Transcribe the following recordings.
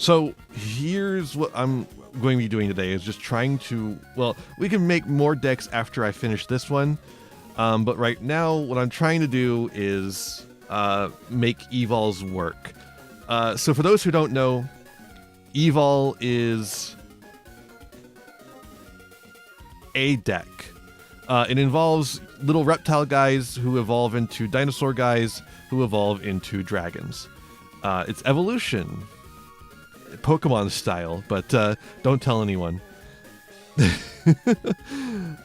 So here's what I'm going to be doing today is just trying to, well, we can make more decks after I finish this one. But right now, what I'm trying to do is make Evol's work. So for those who don't know, Evol is a deck. It involves little reptile guys who evolve into dinosaur guys who evolve into dragons. It's evolution, Pokemon style, but don't tell anyone.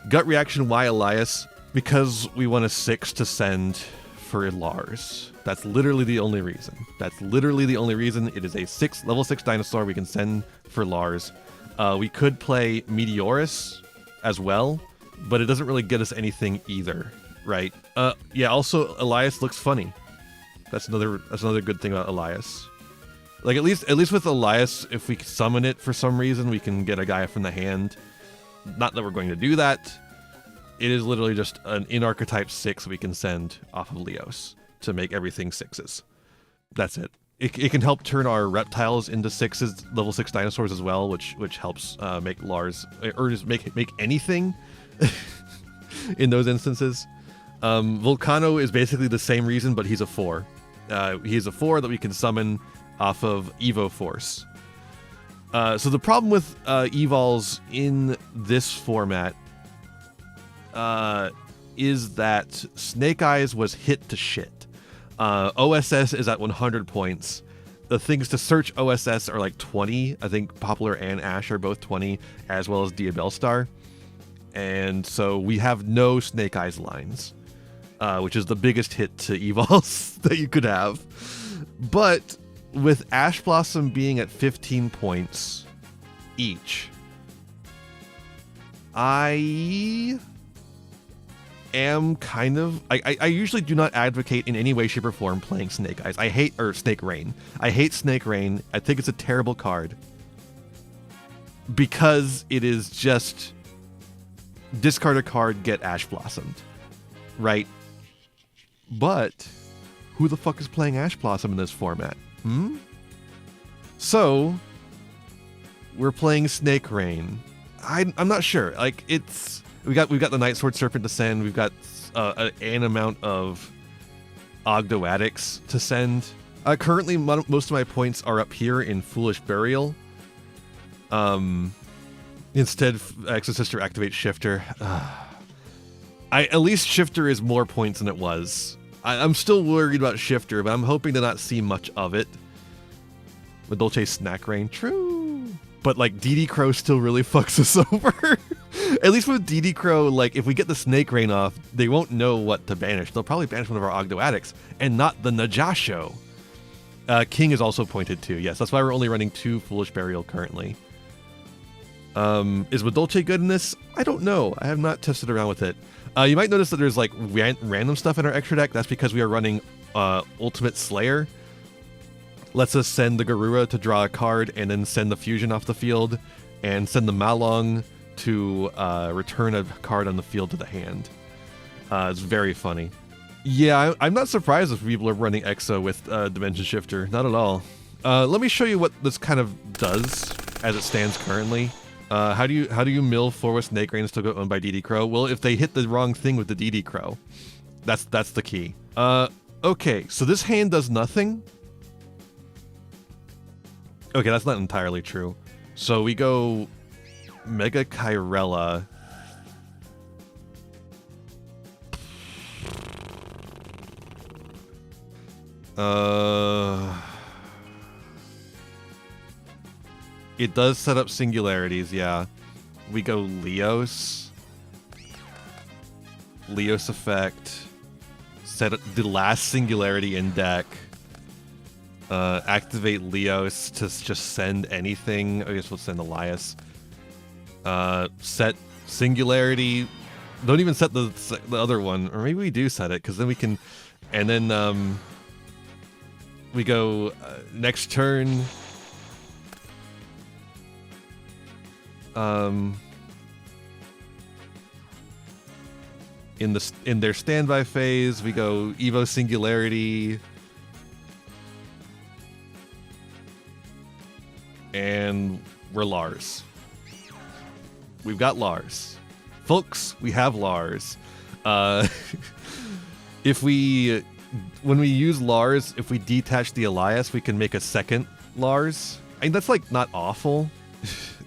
Gut reaction, why Elias? Because we want a 6 to send for Lars. That's literally the only reason. That's literally the only reason. It is a level 6 dinosaur we can send for Lars. We could play Meteorus as well, but it doesn't really get us anything either, right? Yeah, also Elias looks funny. That's another good thing about Elias. Like at least with Elias, if we summon it for some reason, we can get a guy from the hand. Not that we're going to do that. It is literally just an in-archetype 6 we can send off of Leos to make everything 6s. That's it. It can help turn our reptiles into 6s, level 6 dinosaurs as well, which helps make Lars, or just make anything in those instances. Volcano is basically the same reason, but he's a 4. He's a 4 that we can summon off of Evo Force. So the problem with Evols in this format is that Snake Eyes was hit to shit. OSS is at 100 points. The things to search OSS are like 20. I think Poplar and Ash are both 20, as well as Diabellstar. And so we have no Snake Eyes lines, which is the biggest hit to Evols that you could have. But with Ash Blossom being at 15 points each, I am kind of, I usually do not advocate in any way, shape, or form playing Snake Eyes. Snake Rain. I hate Snake Rain. I think it's a terrible card because it is just discard a card, get Ash Blossomed, right? But who the fuck is playing Ash Blossom in this format? So we're playing Snake Rain. I'm not sure. Like we've got the Night Sword Serpent to send. We've got an amount of Ogdoadics to send. Currently, most of my points are up here in Foolish Burial. Instead, Exosister activates Shifter. At least Shifter is more points than it was. I'm still worried about Shifter, but I'm hoping to not see much of it. With Dolce Snack Rain, true. But like DD Crow still really fucks us over. At least with DD Crow, like if we get the Snake Rain off, they won't know what to banish. They'll probably banish one of our Ogdoadics and not the Najasho. King is also pointed to. Yes, that's why we're only running 2 Foolish Burial currently. Is Dolce good in this? I don't know. I have not tested around with it. You might notice that there's like random stuff in our extra deck. That's because we are running Ultimate Slayer. Lets us send the Garura to draw a card and then send the Fusion off the field and send the Malong to return a card on the field to the hand. It's very funny. Yeah, I'm not surprised if people are running Exo with Dimension Shifter. Not at all. Let me show you what this kind of does as it stands currently. How do you mill 4 with Snake Rain and still get owned by DD Crow? Well, if they hit the wrong thing with the DD Crow, that's the key. Okay, so this hand does nothing. Okay, that's not entirely true. So we go Mega Kyrella. It does set up singularities, yeah. We go Leos. Leos effect. Set the last singularity in deck. Activate Leos to just send anything. I guess we'll send Elias. Set Singularity. Don't even set the other one. Or maybe we do set it, because then we can... And then we go next turn. In their standby phase, we go Evo Singularity. And we're Lars. We've got Lars. Folks, we have Lars. When we use Lars, if we detach the Elias, we can make a second Lars. I mean, that's like not awful.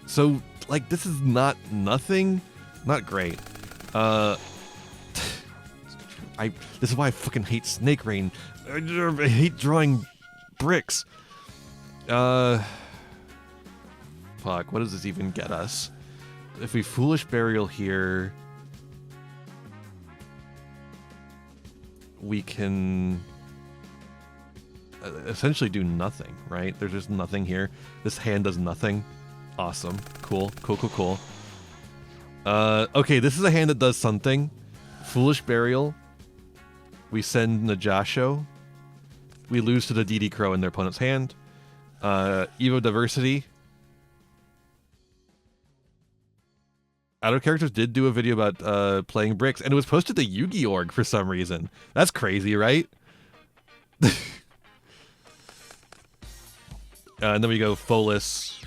So like this is not nothing, not great. This is why I fucking hate Snake Rain. I hate drawing bricks. Fuck, what does this even get us? If we Foolish Burial here, we can essentially do nothing, right? There's just nothing here. This hand does nothing. Awesome. Cool. Okay, this is a hand that does something. Foolish Burial. We send Yugioh. We lose to the DD Crow in their opponent's hand. Evo Diversity. Outer Characters did do a video about playing bricks, and it was posted to Yu-Gi-Oh! For some reason. That's crazy, right? And then we go Folis.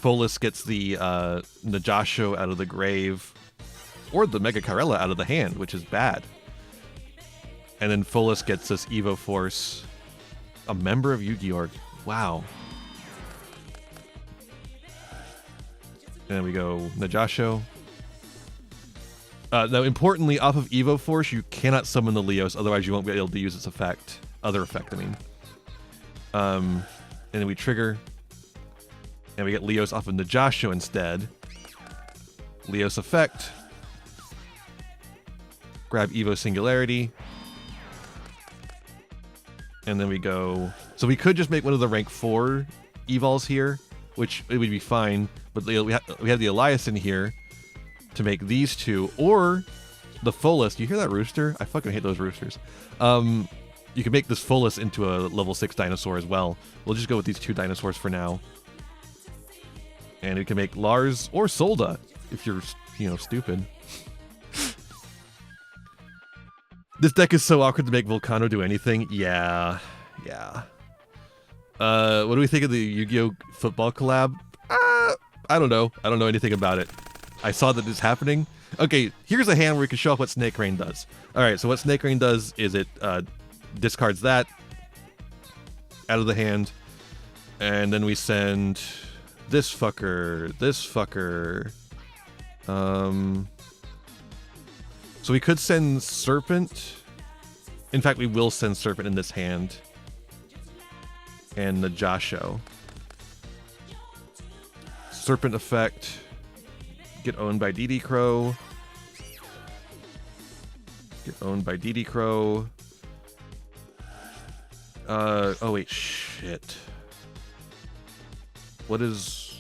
Folis gets the Yugioh out of the grave, or the Mega Karela out of the hand, which is bad. And then Folis gets this Evo Force, a member of Yu-Gi-Oh! Wow. And then we go Yugioh. Now, importantly, off of Evo Force, you cannot summon the Leos, otherwise you won't be able to use its effect. Other effect, I mean. And then we trigger. And we get Leos off of Yugioh instead. Leos effect. Grab Evo Singularity. And then we go... So we could just make one of the rank 4 Evols here, which it would be fine. But we have the Elias in here to make these two. Or the Folis. Do you hear that rooster? I fucking hate those roosters. You can make this Folis into a level 6 dinosaur as well. We'll just go with these 2 dinosaurs for now. And we can make Lars or Solda if you're, stupid. This deck is so awkward to make Volcano do anything. Yeah. What do we think of the Yu-Gi-Oh! Football collab? I don't know. I don't know anything about it. I saw that it's happening. Okay, here's a hand where we can show off what Snake Rain does. Alright, so what Snake Rain does is it discards that out of the hand, and then we send this fucker. So we could send Serpent. In fact, we will send Serpent in this hand. And the Yugioh. Serpent effect. Get owned by DD Crow. Oh wait, shit. What is...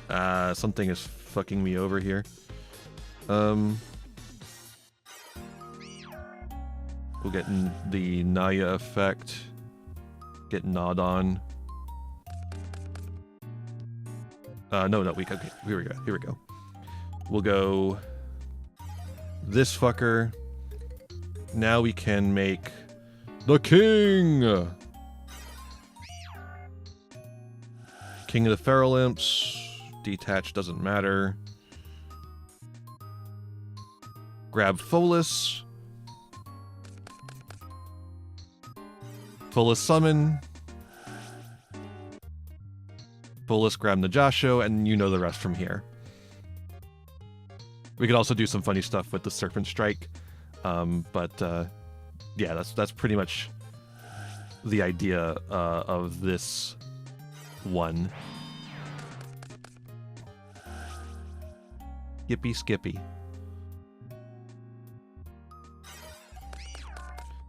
something is fucking me over here. We'll get the Naya effect. Get gnawed on. No, okay, here we go. We'll go this fucker. Now we can make the King! King of the Feral Imps. Detach doesn't matter. Grab Folis. Folis summon. Folis grab Yugioh, and you know the rest from here. We could also do some funny stuff with the Serpent Strike. Yeah, that's pretty much the idea of this one. Skippy.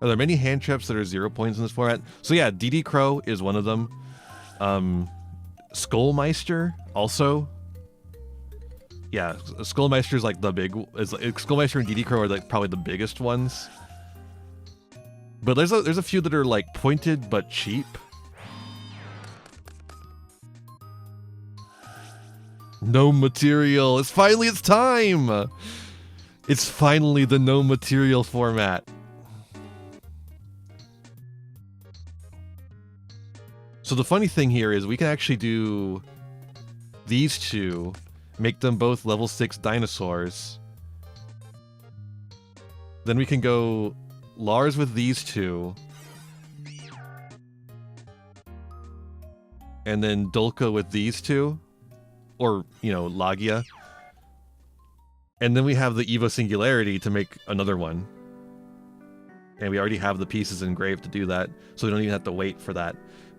Are there many hand traps that are 0 points in this format? So yeah, DD Crow is one of them. Skullmeister also. Yeah, Skullmeister is like the big. Skullmeister and DD Crow are like probably the biggest ones. But there's a few that are like pointed but cheap. No material. It's time. It's finally the no material format. So the funny thing here is we can actually do these two, make them both level 6 dinosaurs. Then we can go Lars with these two. And then Dulka with these two. Or, you know, Lagia. And then we have the Evo Singularity to make another one. And we already have the pieces engraved to do that, so we don't even have to wait for that.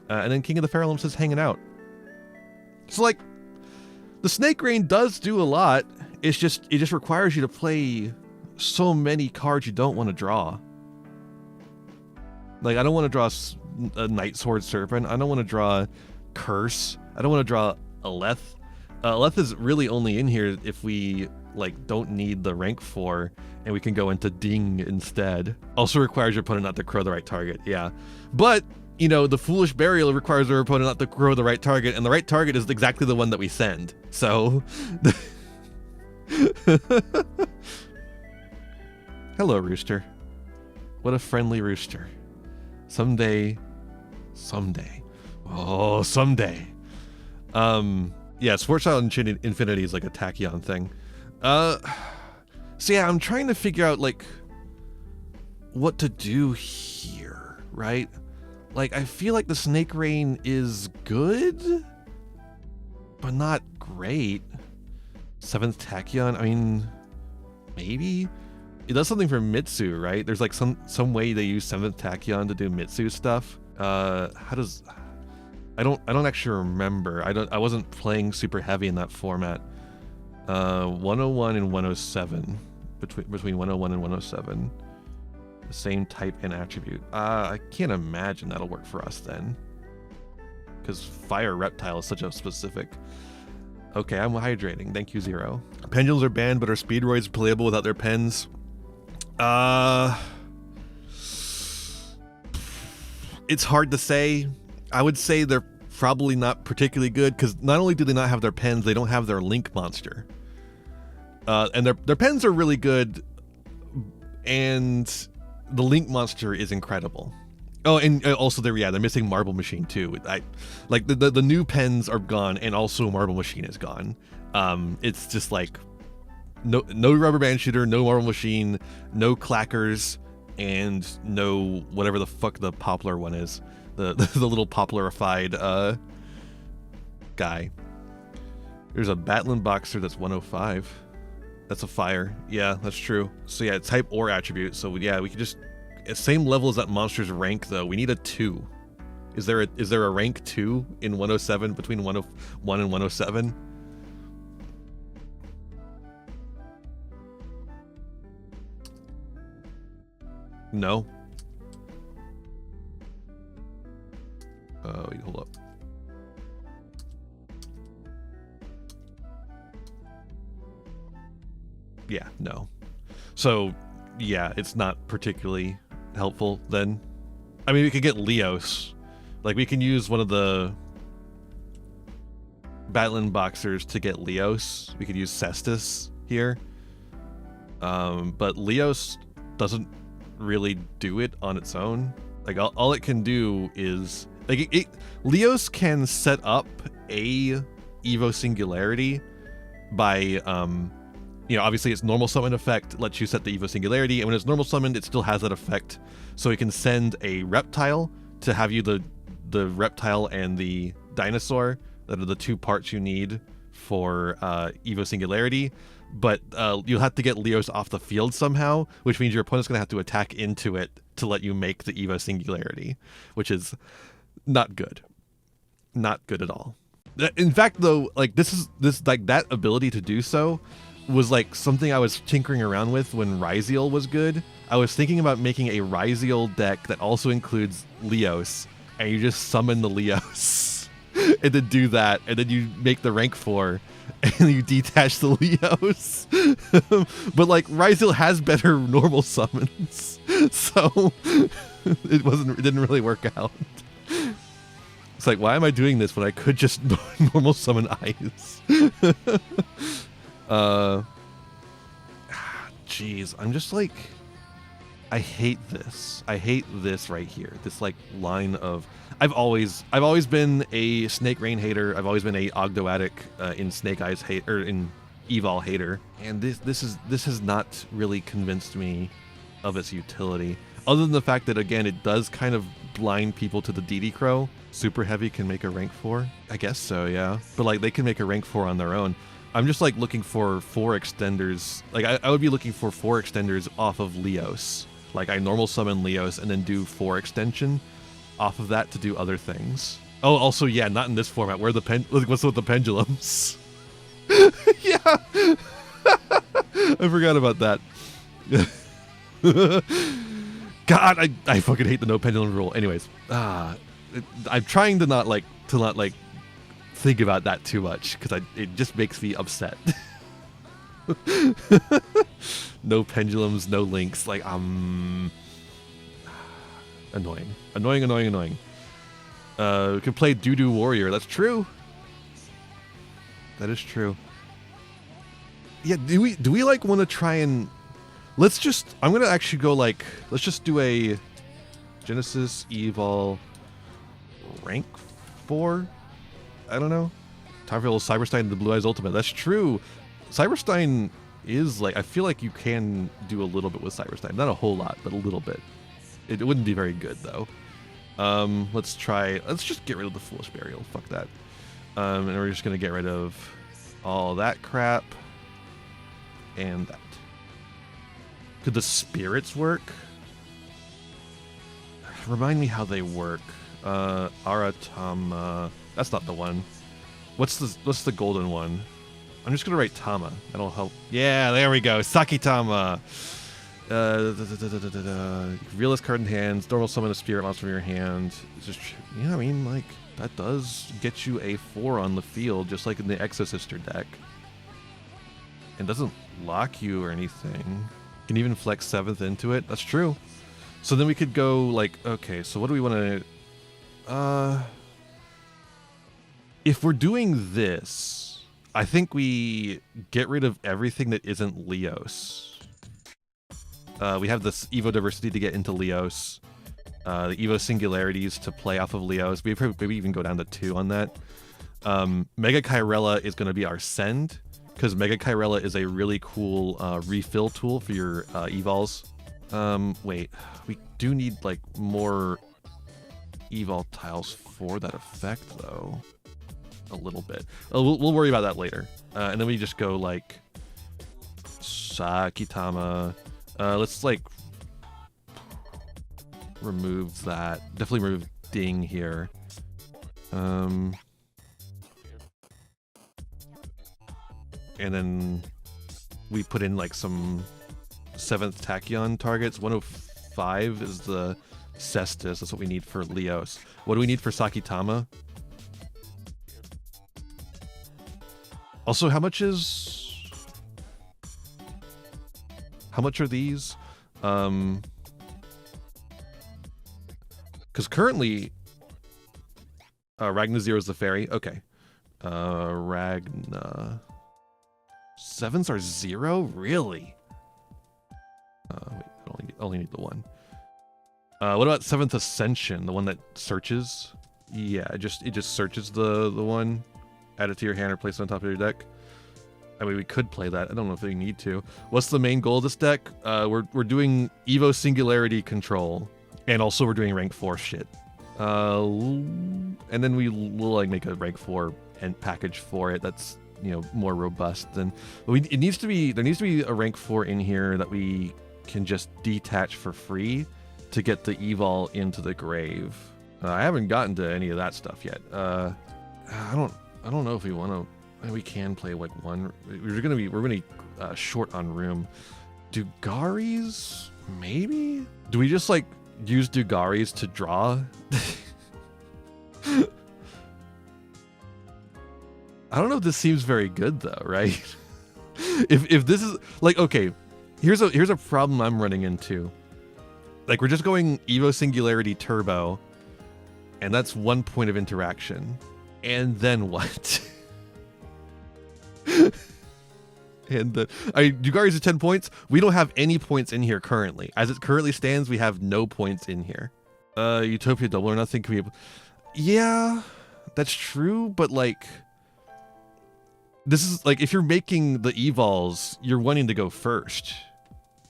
And then King of the Pharaohs is hanging out. So, like, the Snake Rain does do a lot. It just requires you to play so many cards you don't want to draw. Like, I don't want to draw a Night Sword Serpent. I don't want to draw Curse. I don't want to draw Aleth. Aleth is really only in here if we, like, don't need the rank 4, and we can go into Ding instead. Also requires your opponent not to crow the right target, yeah. But, you know, the Foolish Burial requires our opponent not to crow the right target, and the right target is exactly the one that we send. So... Hello, Rooster. What a friendly rooster. Someday... Oh, someday. Yeah, Sports Style Infinity is like a Tachyon thing. So yeah, I'm trying to figure out, like, what to do here, right? Like, I feel like the Snake Rain is good, but not great. 7th Tachyon, I mean, maybe? It does something for Mitsu, right? There's like some way they use 7th Tachyon to do Mitsu stuff. How does... I don't actually remember. I wasn't playing super heavy in that format. 101 and 107. Between 101 and 107. The same type and attribute. I can't imagine that'll work for us then. Because Fire Reptile is such a specific... Okay, I'm hydrating. Thank you, Zero. Pendulums are banned, but are Speedroids playable without their pens? It's hard to say. I would say they're probably not particularly good, because not only do they not have their pens, they don't have their Link monster. And their pens are really good, and the Link monster is incredible. Oh, and also they're missing Marble Machine too. Like the new pens are gone, and also Marble Machine is gone. It's just like no Rubber Band Shooter, no Marble Machine, no Clackers, and no whatever the fuck the Poplar one is. The little poplarified guy. There's a Batlin Boxer that's 105. That's a fire. Yeah, that's true. So yeah, type or attribute. So yeah, we could just same level as that monster's rank though. We need a 2. Is there a rank 2 in 107 between 101 and 107? No. Wait, hold up. Yeah, no. So, yeah, it's not particularly helpful then. I mean, we could get Leos. Like, we can use one of the Batlin Boxers to get Leos. We could use Cestus here. But Leos doesn't really do it on its own. Like, all it can do is... Like, Leos can set up a Evo Singularity by, you know, obviously its normal summon effect lets you set the Evo Singularity, and when it's normal summoned, it still has that effect. So it can send a Reptile to have you the Reptile and the Dinosaur, that are the 2 parts you need for Evo Singularity, but you'll have to get Leos off the field somehow, which means your opponent's going to have to attack into it to let you make the Evo Singularity, which is not good. Not good at all. In fact, though, like this like that ability to do so was like something I was tinkering around with when Ryziel was good. I was thinking about making a Ryziel deck that also includes Leos, and you just summon the Leos and then do that, and then you make the rank 4 and you detach the Leos. But like Ryziel has better normal summons, so it didn't really work out. It's like, why am I doing this when I could just normal summon Ice? Jeez, I'm just like, I hate this. I hate this right here. This like line of I've always been a Snake Rain hater. I've always been a Ogdoadic in Snake Eyes hate or in Evol hater, and this has not really convinced me of its utility. Other than the fact that again it does kind of blind people to the DD Crow. Super Heavy can make a rank 4. I guess so, yeah. But like they can make a rank 4 on their own. I'm just like looking for 4 extenders. Like I would be looking for 4 extenders off of Leos. Like I normal summon Leos and then do 4 extension off of that to do other things. Oh, also, yeah, not in this format. Where the what's with the pendulums? Yeah, I forgot about that. God, I fucking hate the no pendulum rule. Anyways, I'm trying to not think about that too much because it just makes me upset. No pendulums, no links. Like annoying. We can play Doo-Doo Warrior. That's true. That is true. Yeah, do we like want to try and I'm gonna actually go like let's just do a Genesys Evol rank 4. I don't know. Time for a little Cyberstein and the Blue Eyes Ultimate. That's true. Cyberstein is like I feel like you can do a little bit with Cyberstein. Not a whole lot, but a little bit. It wouldn't be very good though. Let's just get rid of the Foolish Burial. Fuck that. And we're just gonna get rid of all that crap and that. Could the spirits work? Remind me how they work. Aratama. That's not the one. What's the golden one? I'm just gonna write Tama. That'll help. Yeah, there we go. Sakitama. Realist card in hands. Normal summon a spirit monster from your hand. It's just, yeah, I mean, like that does get you a 4 on the field, just like in the Exosister deck. And doesn't lock you or anything. Can even flex 7th into it. That's true. So then we could go like, okay, so what do we want to... if we're doing this, I think we get rid of everything that isn't Leos. We have this Evo Diversity to get into Leos. The Evo Singularities to play off of Leos. We maybe even go down to 2 on that. Mega Kyrella is going to be our send, because Mega Kyrella is a really cool refill tool for your evols. Wait, we do need like more evol tiles for that effect though. A little bit. We'll worry about that later. And then we just go like Sakitama. Let's like remove that. Definitely remove Ding here. And then we put in like some 7th Tachyon targets. 105 is the Cestus. That's what we need for Leos. What do we need for Sakitama? Also, how much are these? Because currently, Ragna 0 is the fairy. Okay. Ragna. 7s are 0? Really? Wait, I only need the 1. What about 7th Ascension? The one that searches? Yeah, it just searches the one. Add it to your hand or place it on top of your deck. I mean, we could play that. I don't know if we need to. What's the main goal of this deck? We're doing Evo Singularity control, and also we're doing rank 4 shit. And then we'll like make a rank 4 and package for it. That's, you know, more robust than. There needs to be a rank 4 in here that we can just detach for free to get the Evol into the grave. I haven't gotten to any of that stuff yet. I don't know if we want to. We can play like one. We're gonna short on room. Dugaris, maybe. Do we just like use Dugaris to draw? I don't know if this seems very good though, right? if this is like, okay, here's a problem I'm running into. Like, we're just going Evo Singularity Turbo, and that's 1 point of interaction. And then what? And Yugari's at 10 points. We don't have any points in here currently. As it currently stands, we have no points in here. Utopia double or nothing can be. Yeah, that's true, but like, this is like, if you're making the evols, you're wanting to go first,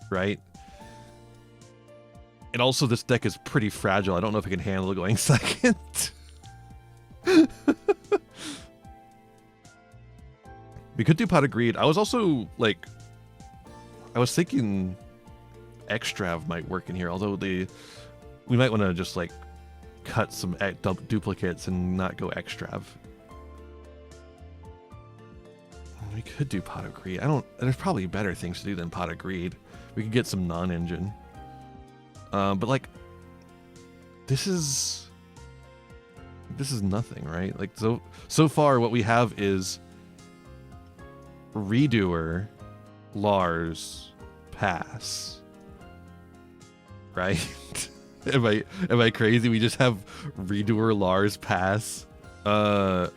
right? And also, this deck is pretty fragile. I don't know if it can handle going second. We could do Pot of Greed. I was also like, I was thinking Extrav might work in here, although we might want to just like cut some duplicates and not go Extrav. We could do Pot of Greed. There's probably better things to do than Pot of Greed. We could get some non-engine. But like, this is nothing, right? Like, so far what we have is Redoer, Lars, pass. Right? Am I crazy? We just have Redoer, Lars, pass. Let's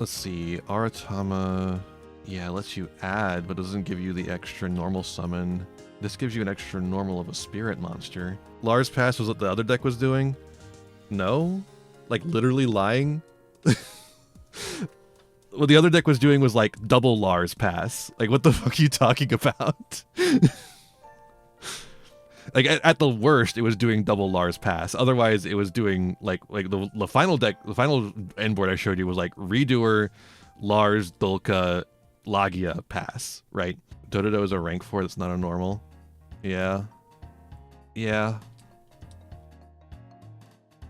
see. Aratama, yeah, lets you add, but doesn't give you the extra normal summon. This gives you an extra normal of a spirit monster. Lars pass was what the other deck was doing? No? Like literally lying? What the other deck was doing was like double Lars pass. Like, what the fuck are you talking about? Like at the worst, it was doing double Lars pass. Otherwise, it was doing like the final deck, the final end board I showed you was like Redoer, Lars, Dulka, Lagia pass, right? Dododo is a rank 4. That's not a normal. Yeah. Yeah.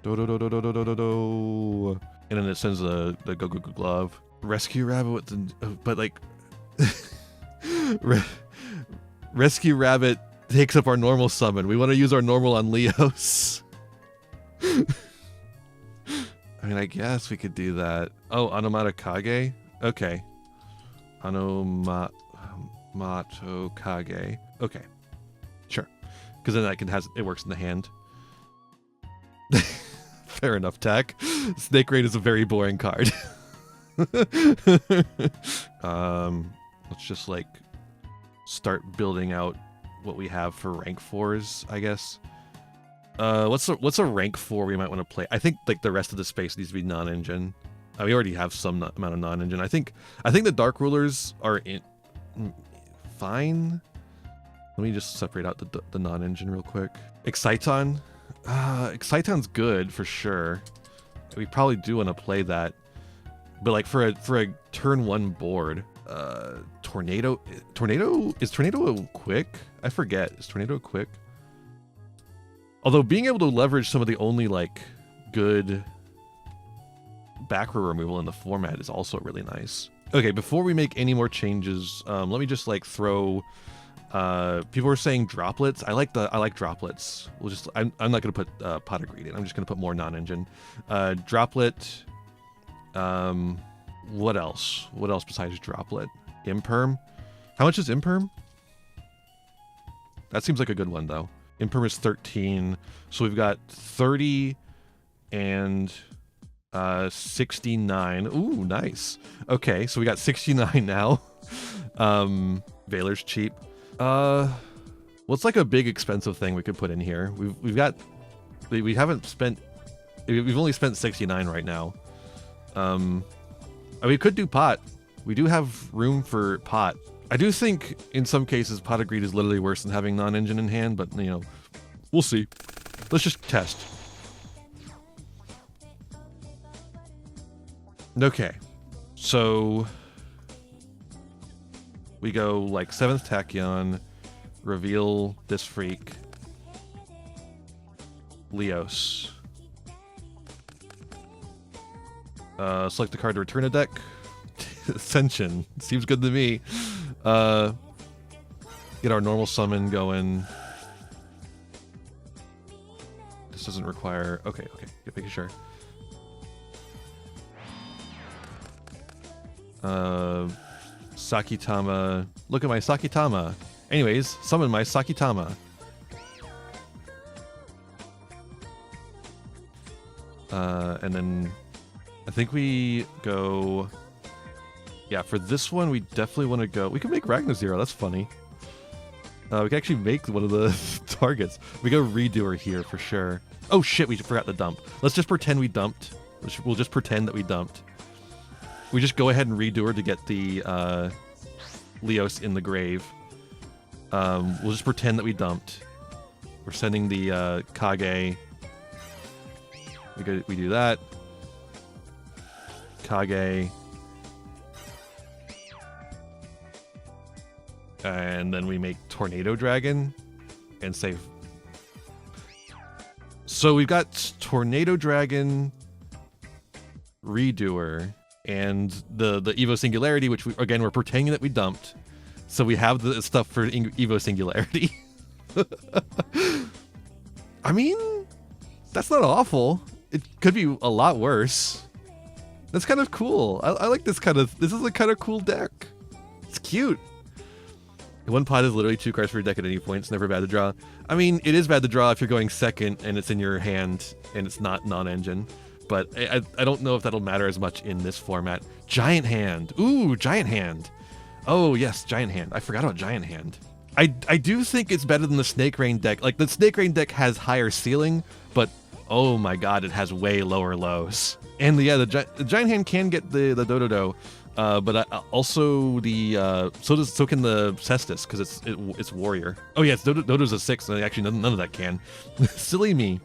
Do. And then it sends the go glove. Rescue Rabbit with the, but like, Rescue Rabbit takes up our normal summon. We want to use our normal on Leos. I mean, I guess we could do that. Oh, Onomata Kage? Okay. Onomato Kage. Okay. Sure. Because then it works in the hand. Fair enough, Tech. Snake Raid is a very boring card. Let's just like start building out what we have for rank 4s, I guess. What's a rank 4 we might want to play? I think like the rest of the space needs to be non-engine. We already have some amount of non-engine. I think the Dark Rulers are fine. Let me just separate out the non-engine real quick. Exciton. Exciton's good for sure. We probably do want to play that. But like for a turn 1 board, Tornado is Tornado quick? I forget. Is Tornado quick? Although being able to leverage some of the only like good back row removal in the format is also really nice. Okay, before we make any more changes, let me just like throw. People were saying droplets. I like droplets. I'm not gonna put Pot of Greed in. I'm just gonna put more non-engine. Droplet. What else? What else besides Droplet? Imperm? How much is Imperm? That seems like a good one, though. Imperm is 13. So we've got 30 and 69. Ooh, nice. Okay, so we got 69 now. Valor's cheap. What's like a big expensive thing we could put in here? We've only spent 69 right now. We could do pot. We do have room for pot. I do think in some cases Pot of Greed is literally worse than having non-engine in hand, but you know, we'll see. Let's just test. Okay, so we go like 7th Tachyon, reveal this freak, Leos. Select the card to return a deck. Ascension. Seems good to me. Get our normal summon going. This doesn't require... Okay. Making sure. Sakitama. Look at my Sakitama. Anyways, summon my Sakitama. And then... I think we go Yeah, for this one, we definitely want to go... We can make Ragnar Zero. That's funny. We can actually make one of the targets. We go Redoer here for sure. Oh, shit, we forgot to dump. Let's just pretend we dumped. We'll just pretend that we dumped. We just go ahead and Redoer to get the Leos in the grave. We'll just pretend that we dumped. We're sending the Kage. We do that. Kage. And then we make Tornado Dragon and save. So we've got Tornado Dragon, Redoer, and the Evo Singularity, which we're pretending that we dumped. So we have the stuff for Evo Singularity. I mean, that's not awful. It could be a lot worse. That's kind of cool. I like this this is a kind of cool deck. It's cute. One pot is literally 2 cards per deck at any point. It's never bad to draw. I mean, it is bad to draw if you're going second and it's in your hand and it's not non-engine. But I don't know if that'll matter as much in this format. Giant Hand. Ooh, Giant Hand. Oh, yes, Giant Hand. I forgot about Giant Hand. I do think it's better than the Snake Rain deck. Like, the Snake Rain deck has higher ceiling, but oh my god, it has way lower lows. And yeah, the Giant Hand can get the Dododo. But also so can the Cestus, because it's warrior. Oh yeah, Dodo's a 6, and actually none of that can. Silly me.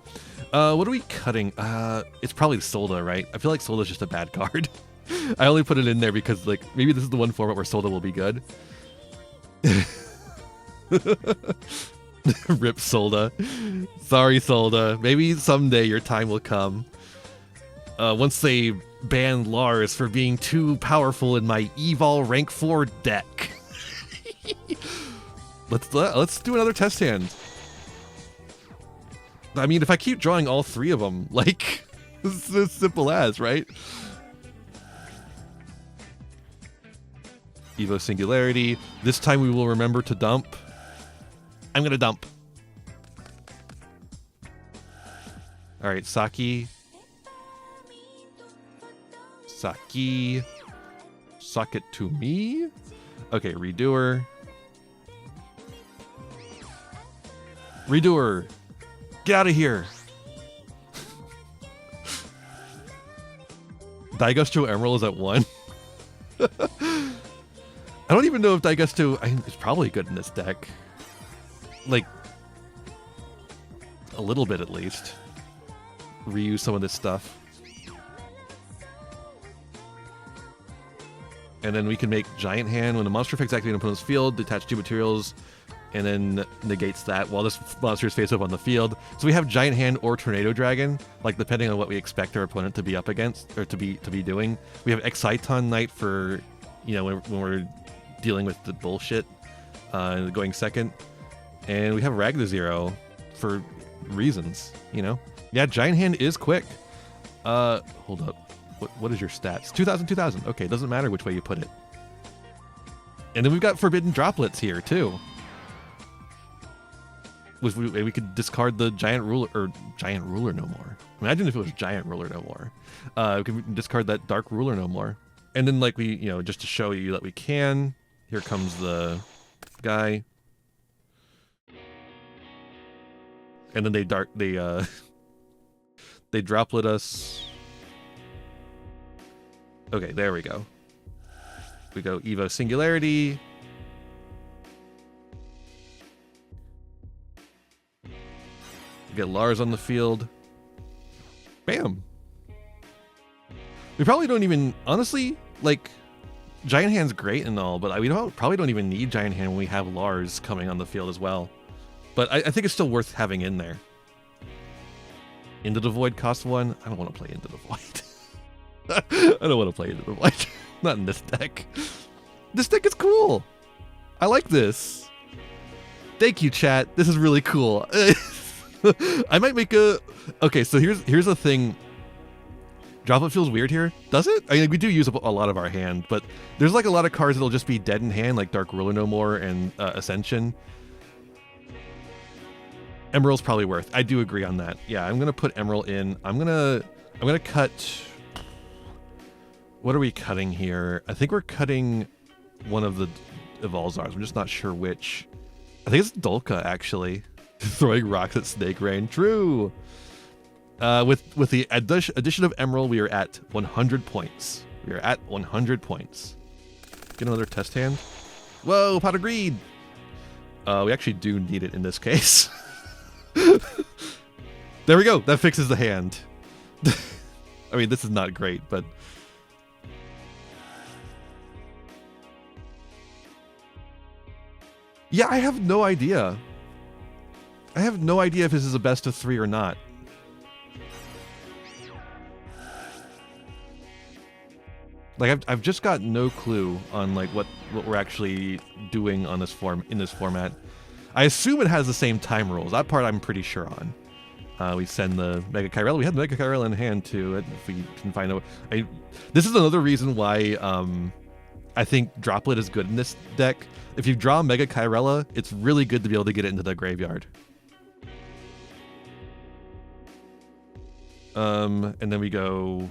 What are we cutting? It's probably Solda, right? I feel like Solda's just a bad card. I only put it in there because like maybe this is the one format where Solda will be good. Rip Solda. Sorry, Solda. Maybe someday your time will come. Once they ban Lars for being too powerful in my Evol rank 4 deck. Let's do another test hand. I mean, if I keep drawing all 3 of them, like, this is as simple as, right? Evo Singularity. This time we will remember to dump. I'm gonna dump. All right, Saki. Saki. Suck it to me. Okay, Redoer. Redoer. Get out of here. Daigusto Emerald is at 1. I don't even know if Daigusto is probably good in this deck. Like, a little bit at least. Reuse some of this stuff. And then we can make Giant Hand when the monster effects activate an opponent's field, detach 2 materials, and then negates that while this monster is face up on the field. So we have Giant Hand or Tornado Dragon, like depending on what we expect our opponent to be up against, or to be doing. We have Exciton Knight for, you know, when we're dealing with the bullshit, going second. And we have Ragnar Zero for reasons, you know? Yeah, Giant Hand is quick. Hold up. What is your stats? 2000. Okay, doesn't matter which way you put it. And then we've got Forbidden Droplets here, too. We could discard the Giant Ruler, or Giant Ruler no more. Imagine if it was Giant Ruler no more. We can discard that Dark Ruler no more. And then, like, we, you know, just to show you that we can, here comes the guy. And then they droplet us. Okay, there we go. We go Evo Singularity. Get Lars on the field. Bam. We probably don't even, honestly, like, Giant Hand's great and all, but we probably don't even need Giant Hand when we have Lars coming on the field as well. But I think it's still worth having in there. Into the Void costs 1. I don't want to play Into the Void. I don't want to play Into the Void. Not in this deck. This deck is cool. I like this. Thank you, chat. This is really cool. I might make a... Okay, so here's the thing. Droplet feels weird here. Does it? I mean, we do use up a lot of our hand, but there's like a lot of cards that'll just be dead in hand, like Dark Ruler No More and Ascension. Emerald's probably worth. I do agree on that. Yeah, I'm gonna put Emerald in. I'm gonna cut... What are we cutting here? I think we're cutting one of the Evolzars. I'm just not sure which. I think it's Dolka, actually. Throwing rocks at Snake Rain. True. With the addition of Emerald, we are at 100 points. We are at 100 points. Get another test hand. Whoa, Pot of Greed. We actually do need it in this case. There we go. That fixes the hand. I mean, this is not great, but... Yeah, I have no idea. I have no idea if this is a best of 3 or not. Like, I've just got no clue on like what we're actually doing on this in this format. I assume it has the same time rules. That part I'm pretty sure on. We send the Mega Kyrella. We have the Mega Kyrella in hand too, if we can find a... This is another reason why I think Droplet is good in this deck. If you draw Mega Kyrella, it's really good to be able to get it into the graveyard. And then we go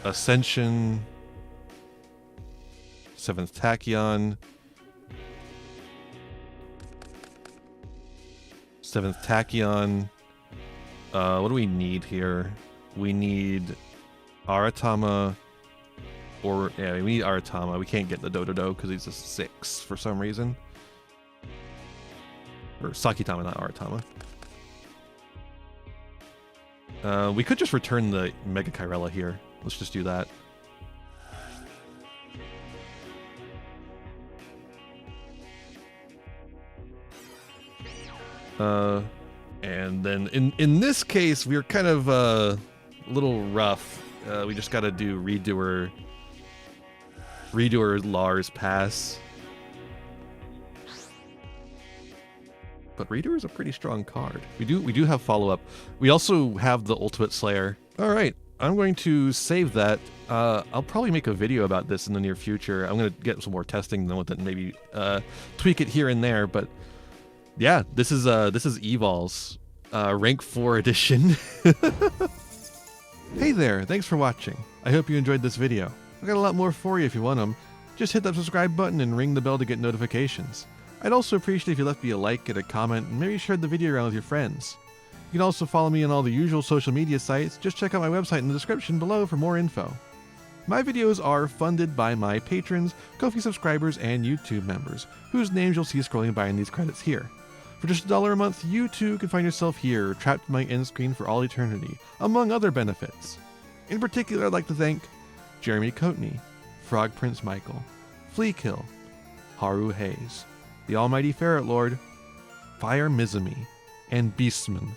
Ascension, 7th Tachyon, 7th Tachyon. What do we need here? We need Aratama, or yeah, we need Aratama. We can't get the Dododo because he's a 6 for some reason. Or Sakitama, not Aratama. We could just return the Mega Kyrella here. Let's just do that. And then in this case, we're kind of a little rough. We just got to do Redoer Lars pass. But Redoer is a pretty strong card. We do have follow-up. We also have the Ultimate Slayer. All right, I'm going to save that. I'll probably make a video about this in the near future. I'm going to get some more testing done with it and maybe tweak it here and there. But yeah, this is Evol's rank 4 edition. Hey there, thanks for watching. I hope you enjoyed this video. I've got a lot more for you if you want them. Just hit that subscribe button and ring the bell to get notifications. I'd also appreciate if you left me a like and a comment and maybe shared the video around with your friends. You can also follow me on all the usual social media sites. Just check out my website in the description below for more info. My videos are funded by my patrons, Ko-fi subscribers, and YouTube members, whose names you'll see scrolling by in these credits here. For just $1 a month, you too can find yourself here, trapped in my end screen for all eternity, among other benefits. In particular, I'd like to thank Jeremy Coatney, Frog Prince Michael, Fleakill, Haru Hayes, the Almighty Ferret Lord, Fire Mizumi, and Beastman.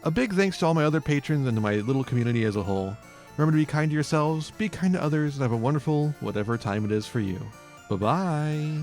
A big thanks to all my other patrons and to my little community as a whole. Remember to be kind to yourselves, be kind to others, and have a wonderful whatever time it is for you. Bye-bye!